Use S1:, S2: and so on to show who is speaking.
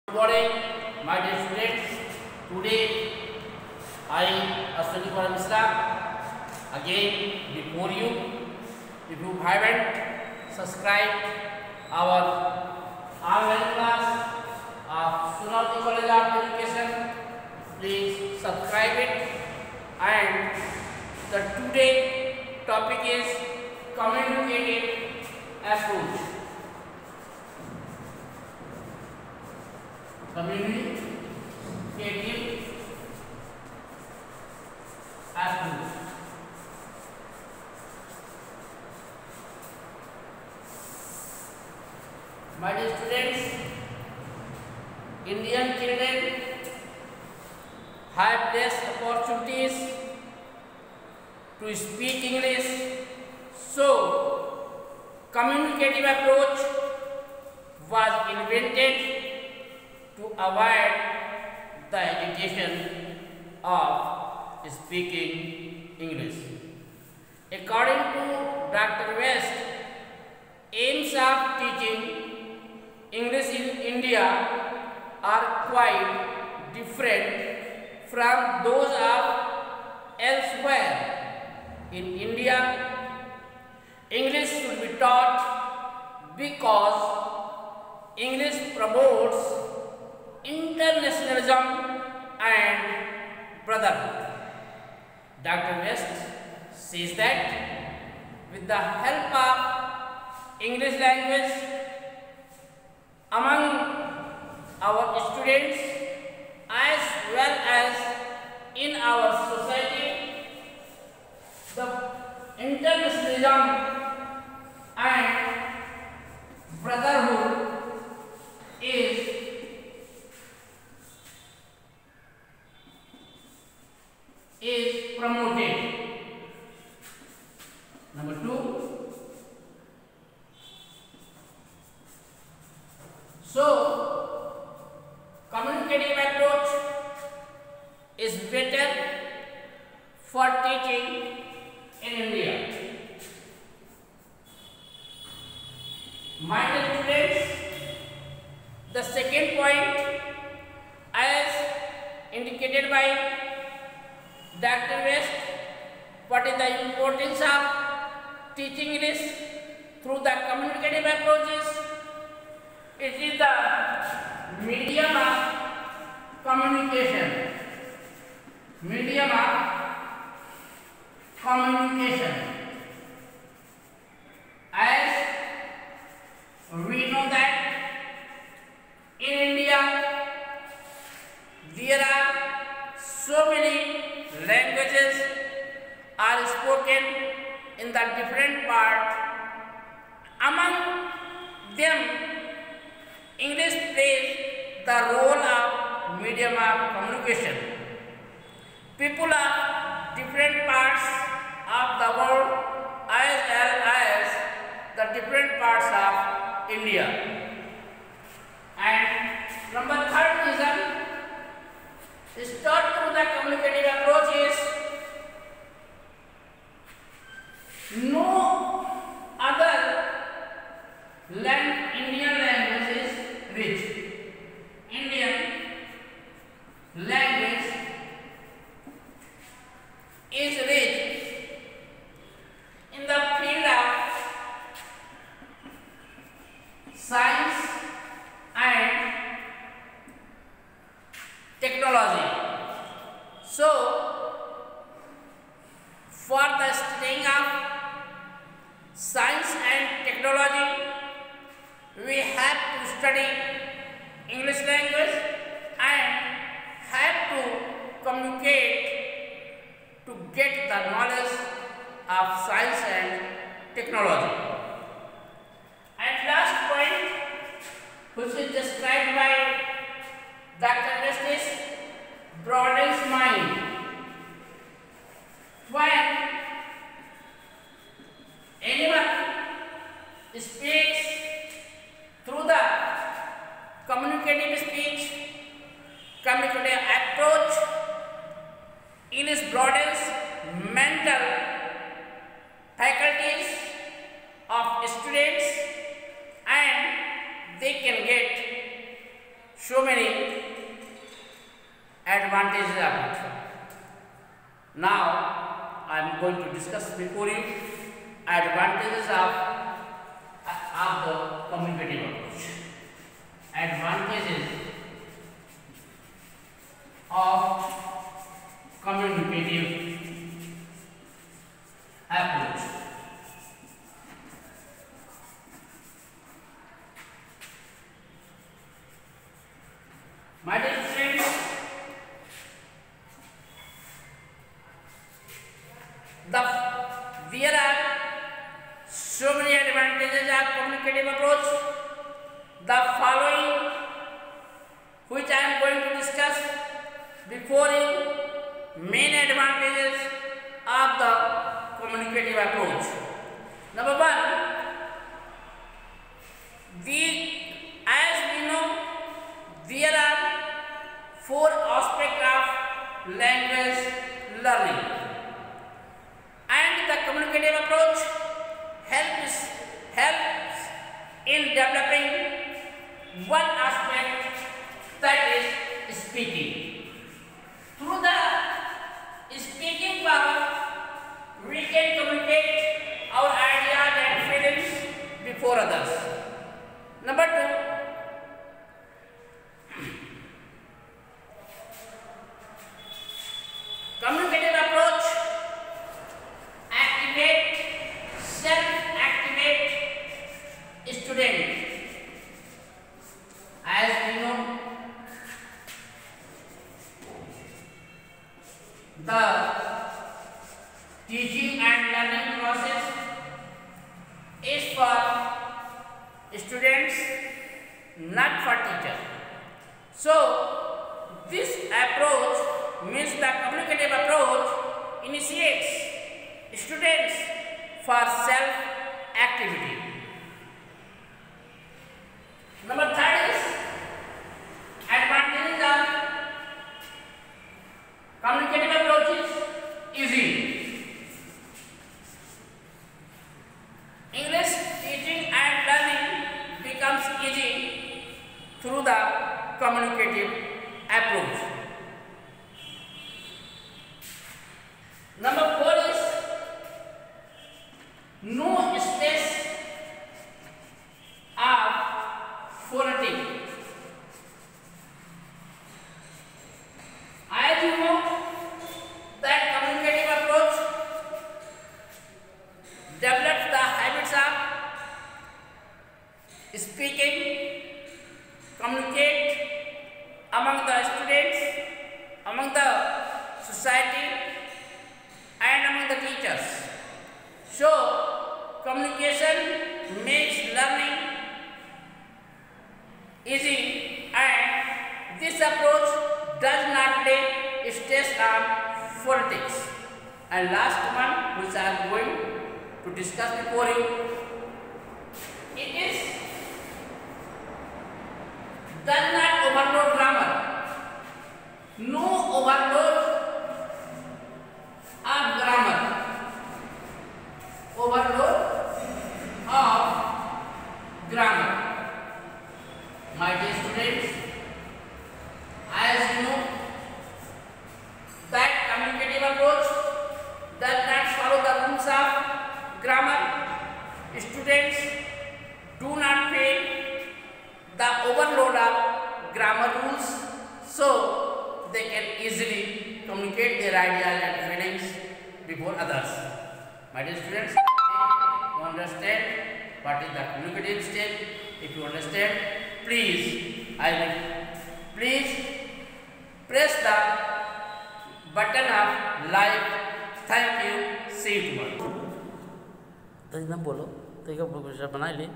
S1: Good morning, my dear students. Today I, Ashwani Kumar Misra, again before you. If you haven't subscribed our online class of Sunalti College of Education, please subscribe it. And the today topic is communicative approach. Communicative approach. My dear students, Indian children have less opportunities to speak English, so communicative approach was invented to avoid the agitation of speaking English. According to Dr. West, aims of teaching English in India are quite different from those of elsewhere. In India, English should be taught because English promotes internationalism and brotherhood. Dr. West says that with the help of English language among our students as well as in our society, the internationalism and brotherhood is promoted. Number 2, so communicative approach is better for teaching in India. My dear students, the second point, as indicated by Dr. West, what is the importance of teaching English through the communicative approaches? It is the medium of communication. Medium of communication. As we know that in India there are so many languages are spoken in the different part. Among them, English plays the role of medium of communication. People of different parts of the world as well as the different parts of India. And number third reason is taught through the communicative approaches. No other Indian language is rich. Indian language is rich in the field of science and technology. So, for the studying of science and technology, we have to study English language and have to communicate to get the knowledge of science and technology. And last point, which is described by Dr. West, broadens mind. When anyone speaks through the communicative speech, communicative approach, English broadens mental faculties of students and they can get so many advantages of it. Now I am going to discuss before you advantages of the communicative approach. Advantages of communicative approach. My dear friends, there are so many advantages of communicative approach. The following, which I am going to discuss before you, main advantages of the communicative approach. Number one, as we know, there are 4 aspects of language learning, and the communicative approach helps in developing one aspect, that is speaking. Through the speaking power, we can communicate our ideas and feelings before others. Number 2, communicative approach self-activate student. As we know, the teaching and learning process is for students, not for teachers. So this approach means the communicative approach initiates students for self-activity. Number 3 is advantages of communicative approach is easy. English teaching and learning becomes easy through the communicative approach. Number 4 is no stress of phonetic. As you know that communicative approach develops the habits of speaking, communicate among the students, among the society, and among the teachers. So communication makes learning easy, and this approach does not lay stress on phonetics. And last one, which I am going to discuss before you, it is does not overload grammar. No overload of grammar. Overload of grammar. My dear students, as you know that communicative approach does not follow the rules of grammar. Students do not fail the overload of grammar rules, so they can easily communicate their ideas and feelings before others. My dear students, I think you understand what is the communicative step. If you understand, please press the button of like. Thank you. See you tomorrow.
S2: तो ना बोलो तो एक बना ले।